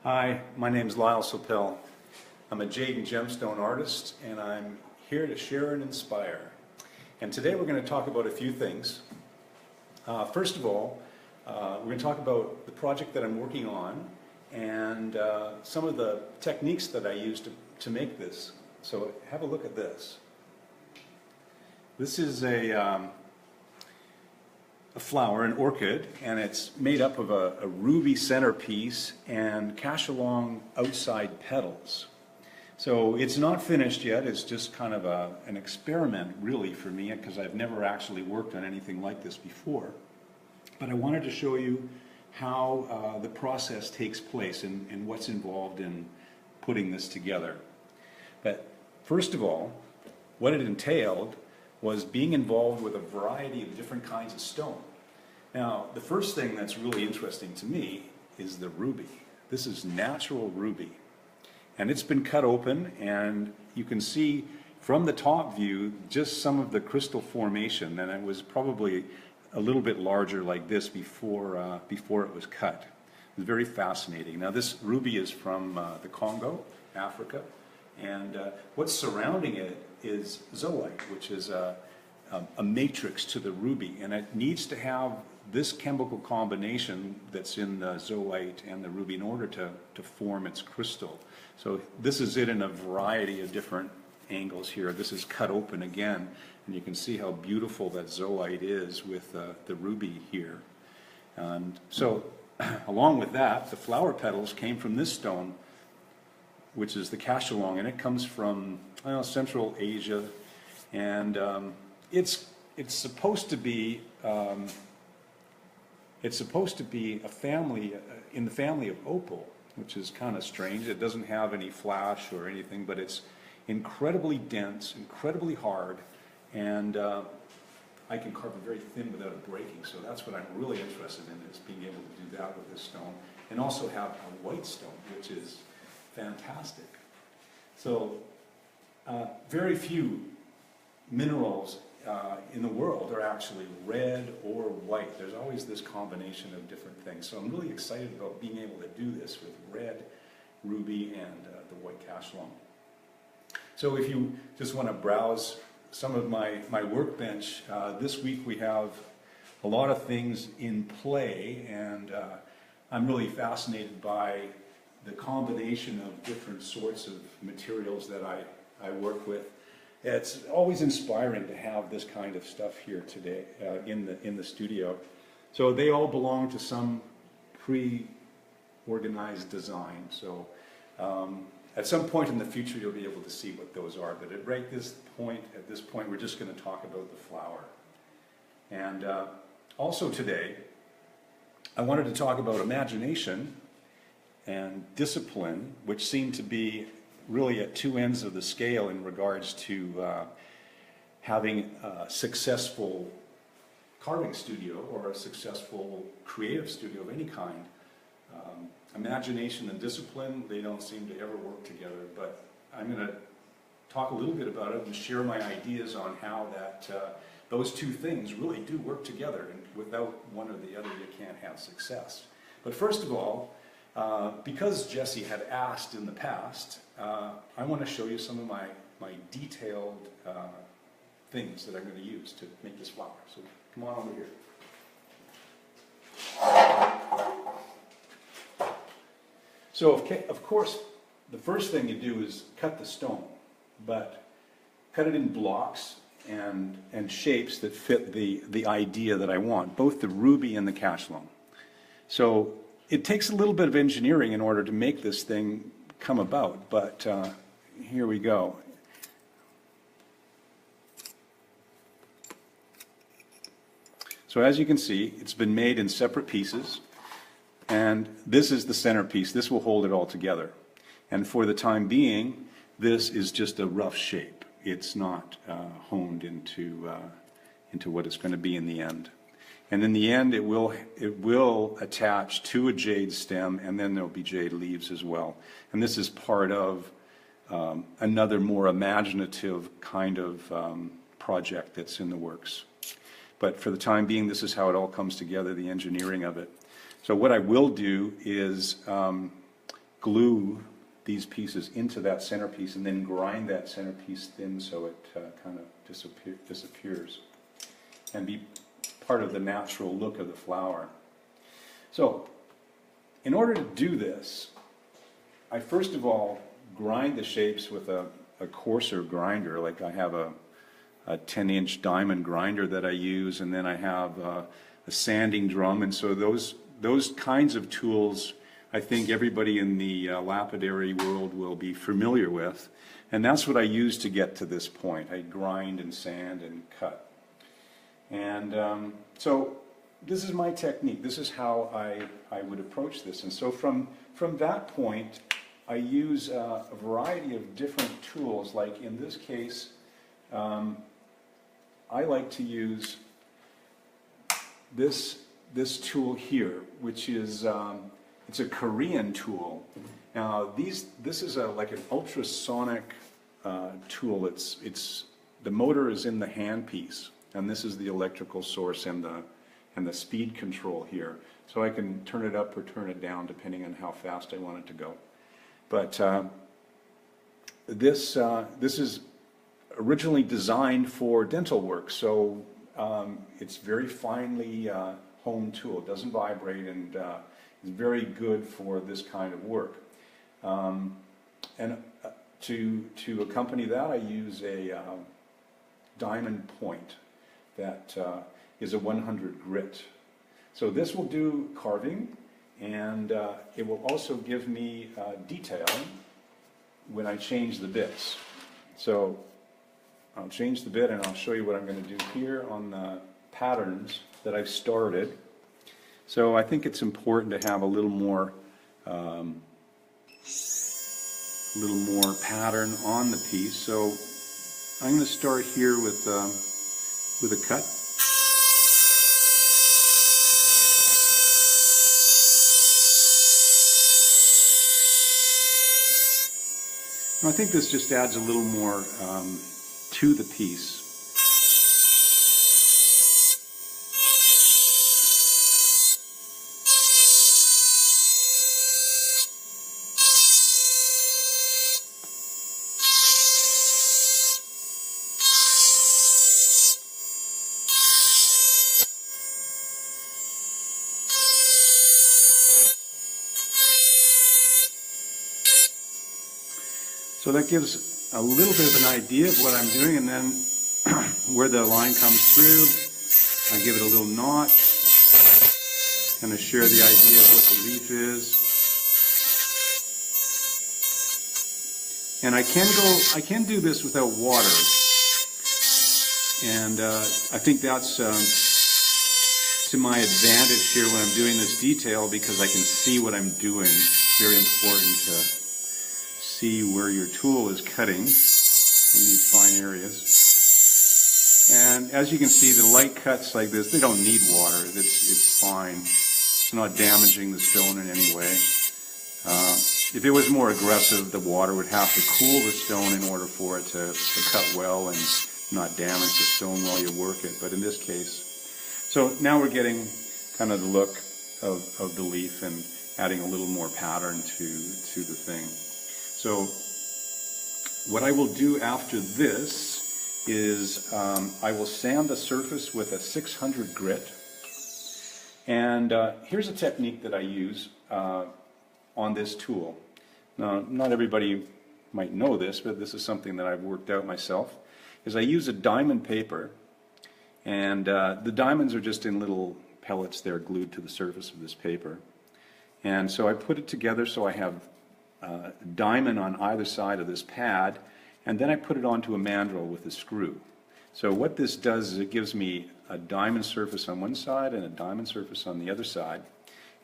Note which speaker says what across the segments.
Speaker 1: Hi, my name is Lyle Sopel. I'm a Jade and Gemstone artist, and I'm here to share and inspire. And today we're going to talk about a few things. First of all, we're going to talk about the project that I'm working on and some of the techniques that I use to make this. So have a look at this. This is a flower, an orchid, and it's made up of a ruby centerpiece and cash-along outside petals. So it's not finished yet. It's just kind of an experiment really for me, because I've never actually worked on anything like this before. But I wanted to show you how the process takes place and what's involved in putting this together. But first of all, what it entailed was being involved with a variety of different kinds of stone. Now, the first thing that's really interesting to me is the ruby. This is natural ruby. And it's been cut open, and you can see from the top view just some of the crystal formation, and it was probably a little bit larger like this before it was cut. It was very fascinating. Now, this ruby is from the Congo, Africa, and what's surrounding it is zoite, which is a matrix to the ruby, and it needs to have this chemical combination that's in the zoite and the ruby in order to form its crystal. So this is it in a variety of different angles here. This is cut open again, and you can see how beautiful that zoite is with the ruby here. And so along with that, the flower petals came from this stone, which is the cash-along, and it comes from Central Asia, and it's supposed to be a family in the family of opal, which is kind of strange. It doesn't have any flash or anything, but it's incredibly dense, incredibly hard, and I can carve it very thin without it breaking. So that's what I'm really interested in, is being able to do that with this stone, and also have a white stone, which is fantastic. So very few minerals in the world are actually red or white. There's always this combination of different things. So I'm really excited about being able to do this with red, ruby, and the white cash-along. So if you just want to browse some of my workbench, this week we have a lot of things in play, and I'm really fascinated by the combination of different sorts of materials that I work with. It's always inspiring to have this kind of stuff here today in the studio. So they all belong to some pre-organized design. So at some point in the future you'll be able to see what those are. But at this point we're just going to talk about the flower. And also today I wanted to talk about imagination and discipline, which seem to be really at two ends of the scale in regards to having a successful carving studio or a successful creative studio of any kind. Imagination and discipline, they don't seem to ever work together, but I'm going to talk a little bit about it and share my ideas on how those two things really do work together, and without one or the other you can't have success. But first of all, because Jesse had asked in the past, I want to show you some of my detailed things that I'm going to use to make this flower. So come on over here. So of course, the first thing you do is cut the stone, but cut it in blocks and shapes that fit the idea that I want, both the ruby and the cash-along. So it takes a little bit of engineering in order to make this thing come about, but here we go. So as you can see, it's been made in separate pieces, and this is the centerpiece. This will hold it all together. And for the time being, this is just a rough shape. It's not honed into what it's going to be in the end. And in the end, it will attach to a jade stem, and then there'll be jade leaves as well. And this is part of another more imaginative kind of project that's in the works. But for the time being, this is how it all comes together, the engineering of it. So what I will do is glue these pieces into that centerpiece and then grind that centerpiece thin so it kind of disappears and be part of the natural look of the flower. So, in order to do this, I first of all grind the shapes with a coarser grinder. Like I have a 10-inch diamond grinder that I use, and then I have a sanding drum, and so those kinds of tools I think everybody in the lapidary world will be familiar with, and that's what I use to get to this point. I grind and sand and cut. And so this is my technique. This is how I would approach this. And so from that point, I use a variety of different tools. Like in this case, I like to use this tool here, which is it's a Korean tool. Now this is like an ultrasonic tool. It's the motor is in the handpiece, and this is the electrical source and the speed control here. So I can turn it up or turn it down depending on how fast I want it to go. But this is originally designed for dental work, so it's very finely honed tool. It doesn't vibrate, and is very good for this kind of work. And to accompany that, I use a diamond point that is a 100 grit. So this will do carving, and it will also give me detail when I change the bits. So I'll change the bit, and I'll show you what I'm going to do here on the patterns that I've started. So I think it's important to have a little more pattern on the piece. So I'm going to start here with a cut. I think this just adds a little more to the piece. So that gives a little bit of an idea of what I'm doing, and then where the line comes through, I give it a little notch, kind of share the idea of what the leaf is. And I can do this without water, and I think that's to my advantage here when I'm doing this detail, because I can see what I'm doing. It's very important to see where your tool is cutting in these fine areas. And as you can see, the light cuts like this, they don't need water. It's fine. It's not damaging the stone in any way. If it was more aggressive, the water would have to cool the stone in order for it to cut well and not damage the stone while you work it. But in this case, so now we're getting kind of the look of the leaf and adding a little more pattern to the thing. So what I will do after this is I will sand the surface with a 600 grit. And here's a technique that I use on this tool. Now, not everybody might know this, but this is something that I've worked out myself, is I use a diamond paper, and the diamonds are just in little pellets there glued to the surface of this paper. And so I put it together so I have diamond on either side of this pad, and then I put it onto a mandrel with a screw. So what this does is it gives me a diamond surface on one side and a diamond surface on the other side,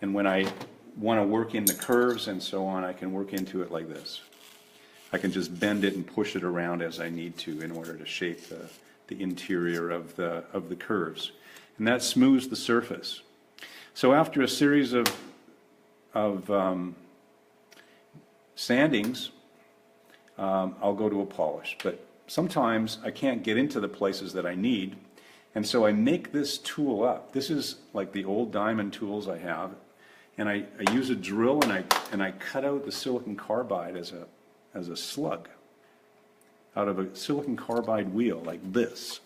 Speaker 1: and when I want to work in the curves and so on, I can work into it like this. I can just bend it and push it around as I need to in order to shape the interior of the curves, and that smooths the surface. So after a series of sandings, I'll go to a polish. But sometimes I can't get into the places that I need, and so I make this tool up. This is like the old diamond tools I have, and I use a drill and I cut out the silicon carbide as a slug out of a silicon carbide wheel like this.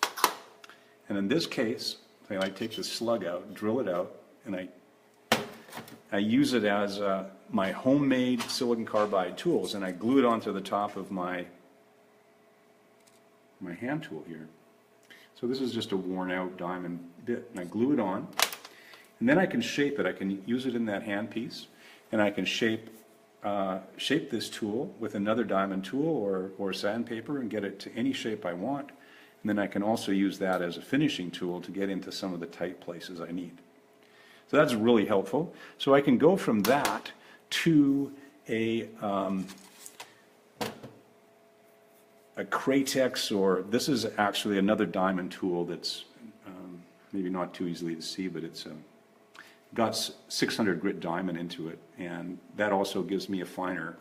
Speaker 1: And in this case, I take the slug out, drill it out, and I use it as my homemade silicon carbide tools, and I glue it onto the top of my hand tool here. So this is just a worn out diamond bit, and I glue it on, and then I can shape it. I can use it in that handpiece, and I can shape this tool with another diamond tool or sandpaper and get it to any shape I want. And then I can also use that as a finishing tool to get into some of the tight places I need. So that's really helpful. So I can go from that to a Cratex, or this is actually another diamond tool that's maybe not too easily to see, but it's got 600 grit diamond into it, and that also gives me a finer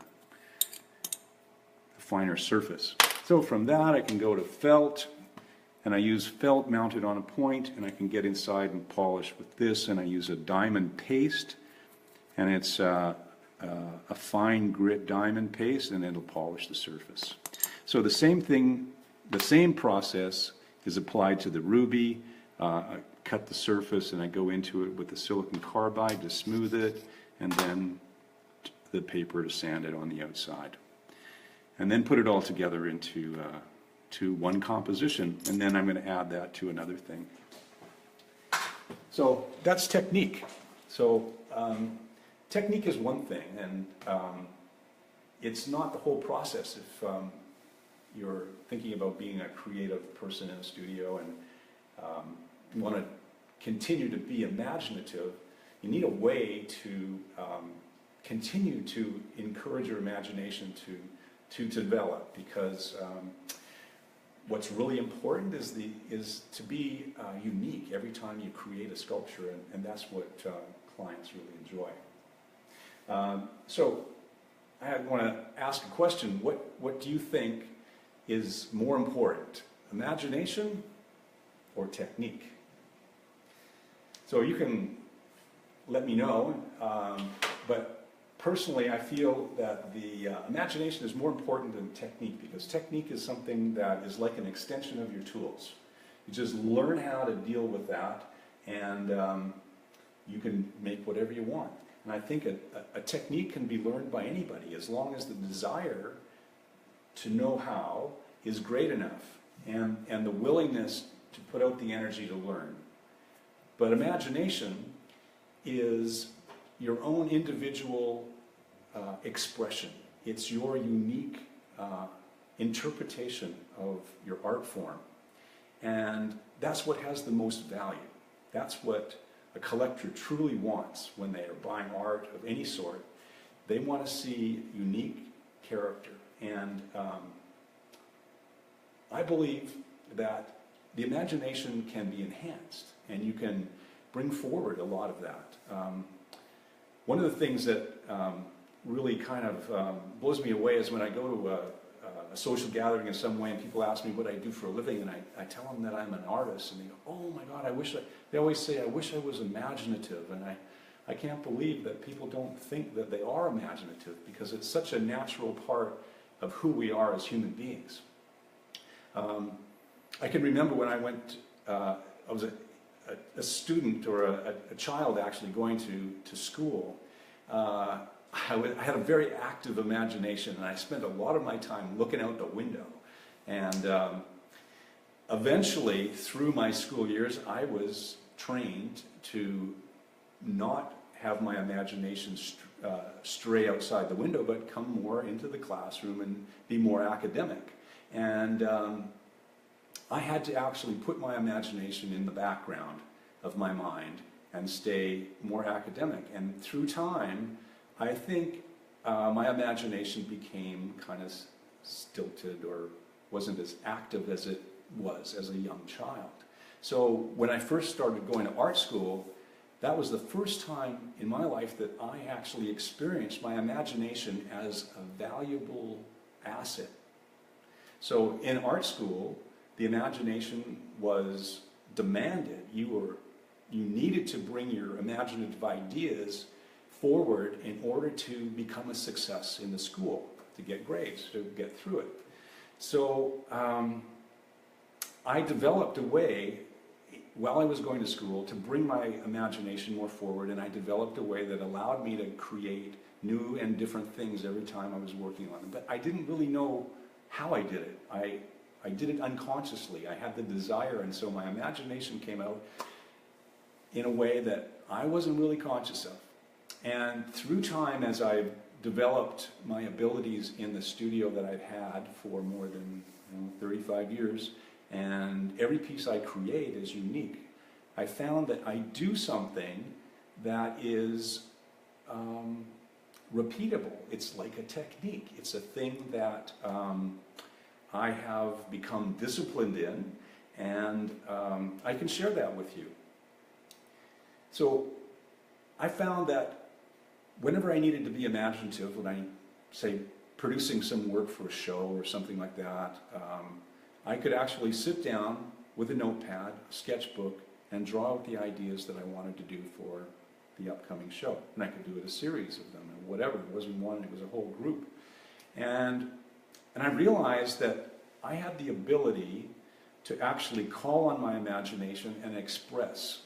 Speaker 1: surface. So from that I can go to felt, and I use felt mounted on a point, and I can get inside and polish with this, and I use a diamond paste, and it's a fine grit diamond paste, and it'll polish the surface. So the same thing, the same process is applied to the ruby. I cut the surface and I go into it with the silicon carbide to smooth it, and then the paper to sand it on the outside. And then put it all together into one composition, and then I'm going to add that to another thing. So that's technique. So technique is one thing, and it's not the whole process. If you're thinking about being a creative person in a studio and you want to continue to be imaginative, you need a way to continue to encourage your imagination to develop, because what's really important is to be unique every time you create a sculpture, and that's what clients really enjoy. So I want to ask a question. What do you think is more important, imagination or technique? So you can let me know, but personally I feel that the imagination is more important than technique, because technique is something that is like an extension of your tools. You just learn how to deal with that, and you can make whatever you want. And I think a technique can be learned by anybody, as long as the desire to know how is great enough, and the willingness to put out the energy to learn. But imagination is your own individual expression. It's your unique interpretation of your art form. And that's what has the most value. That's what a collector truly wants when they are buying art of any sort. They want to see unique character. And I believe that the imagination can be enhanced, and you can bring forward a lot of that. One of the things that really kind of blows me away is when I go to a social gathering in some way and people ask me what I do for a living, and I tell them that I'm an artist, and they go, oh my God, they always say, I wish I was imaginative, and I can't believe that people don't think that they are imaginative, because it's such a natural part of who we are as human beings. I can remember when I went, I was a student, or a child actually, going to school. I had a very active imagination, and I spent a lot of my time looking out the window. And eventually, through my school years, I was trained to not have my imagination stray outside the window, but come more into the classroom and be more academic. And I had to actually put my imagination in the background of my mind and stay more academic. And through time, I think my imagination became kind of stilted, or wasn't as active as it was as a young child. So when I first started going to art school, that was the first time in my life that I actually experienced my imagination as a valuable asset. So in art school, the imagination was demanded. You needed to bring your imaginative ideas forward in order to become a success in the school, to get grades, to get through it. So I developed a way, while I was going to school, to bring my imagination more forward, and I developed a way that allowed me to create new and different things every time I was working on them. But I didn't really know how I did it. I did it unconsciously. I had the desire, and so my imagination came out in a way that I wasn't really conscious of. And through time, as I've developed my abilities in the studio that I've had for more than 35 years, and every piece I create is unique, I found that I do something that is repeatable. It's like a technique. It's a thing that I have become disciplined in, and I can share that with you. So I found that whenever I needed to be imaginative, when I, say, producing some work for a show or something like that, I could actually sit down with a notepad, a sketchbook, and draw out the ideas that I wanted to do for the upcoming show. And I could do it a series of them, or whatever. It wasn't one, it was a whole group. And I realized that I had the ability to actually call on my imagination and express.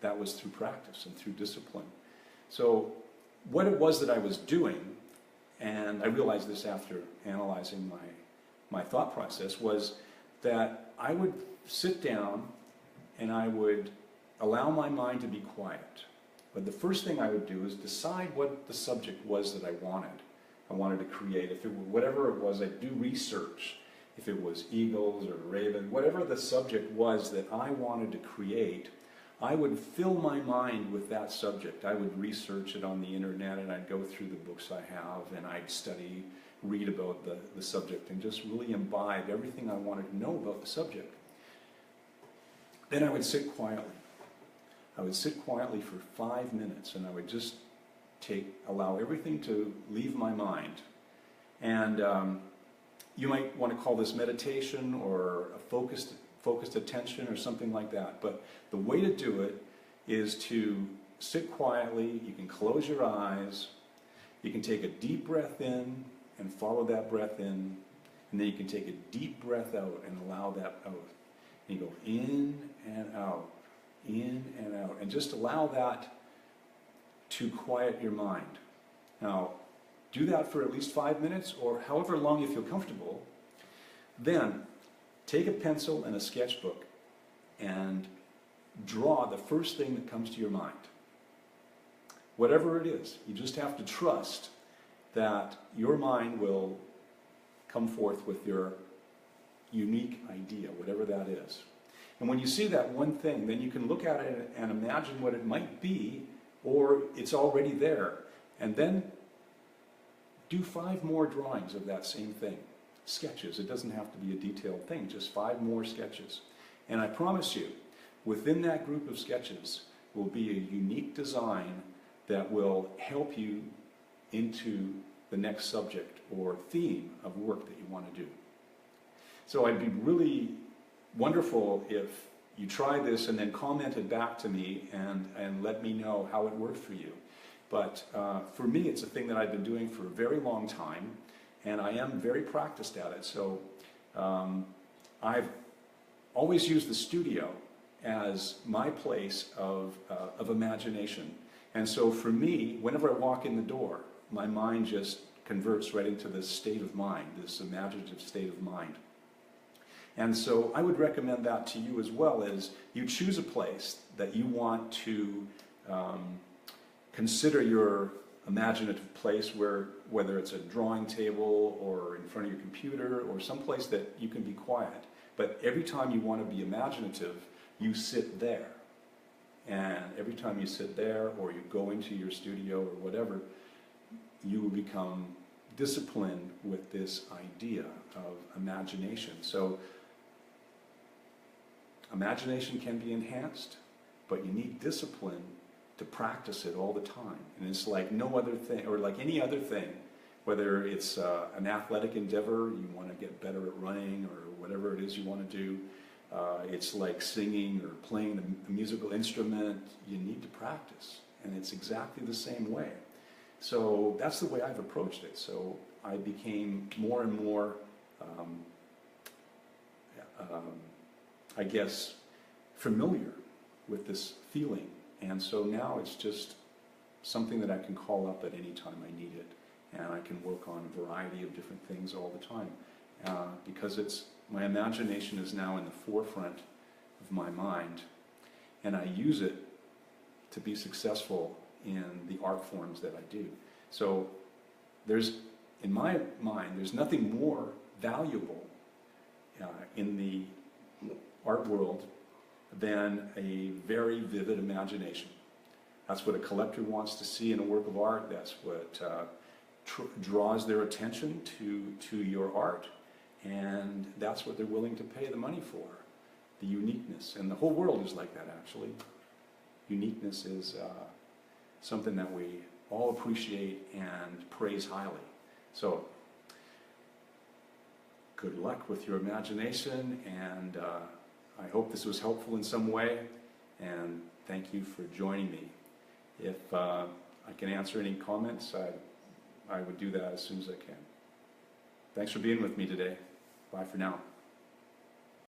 Speaker 1: That was through practice and through discipline. So what it was that I was doing, and I realized this after analyzing my thought process, was that I would sit down and I would allow my mind to be quiet. But the first thing I would do is decide what the subject was that I wanted. I wanted to create. If it were whatever it was, I'd do research. If it was eagles or raven, whatever the subject was that I wanted to create, I would fill my mind with that subject. I would research it on the internet, and I'd go through the books I have, and I'd study, read about the subject, and just really imbibe everything I wanted to know about the subject. Then I would sit quietly. I would sit quietly for 5 minutes, and I would just allow everything to leave my mind. And you might want to call this meditation or a focused attention or something like that. But the way to do it is to sit quietly. You can close your eyes. You can take a deep breath in and follow that breath in. And then you can take a deep breath out and allow that out. And you go in and out, in and out. And just allow that to quiet your mind. Now, do that for at least 5 minutes or however long you feel comfortable. Then, take a pencil and a sketchbook and draw the first thing that comes to your mind. Whatever it is, you just have to trust that your mind will come forth with your unique idea, whatever that is. And when you see that one thing, then you can look at it and imagine what it might be, or it's already there. And then do 5 more drawings of that same thing. Sketches. It doesn't have to be a detailed thing, just 5 more sketches. And I promise you, within that group of sketches will be a unique design that will help you into the next subject or theme of work that you want to do. So I'd be really wonderful if you try this and then commented back to me and let me know how it worked for you. But for me, it's a thing that I've been doing for a very long time, and I am very practiced at it. So I've always used the studio as my place of imagination. And so for me, whenever I walk in the door, my mind just converts right into this state of mind, this imaginative state of mind. And so I would recommend that to you as well, as you choose a place that you want to consider your imaginative place, whether it's a drawing table or in front of your computer or someplace that you can be quiet. But every time you want to be imaginative, you sit there. And every time you sit there or you go into your studio or whatever, you will become disciplined with this idea of imagination. So imagination can be enhanced, but you need discipline to practice it all the time. And it's like no other thing, or like any other thing, whether it's an athletic endeavor, you want to get better at running, or whatever it is you want to do. It's like singing or playing a musical instrument. You need to practice. and it's exactly the same way. So that's the way I've approached it. So I became more and more, I guess, familiar with this feeling. And so now it's just something that I can call up at any time I need it. And I can work on a variety of different things all the time. Because my imagination is now in the forefront of my mind. And I use it to be successful in the art forms that I do. So in my mind, there's nothing more valuable in the art world than a very vivid imagination. That's what a collector wants to see in a work of art. That's what draws their attention to your art. And that's what they're willing to pay the money for, the uniqueness. And the whole world is like that, actually. Uniqueness is something that we all appreciate and praise highly. So, good luck with your imagination, and I hope this was helpful in some way, and thank you for joining me. If I can answer any comments, I would do that as soon as I can. Thanks for being with me today. Bye for now.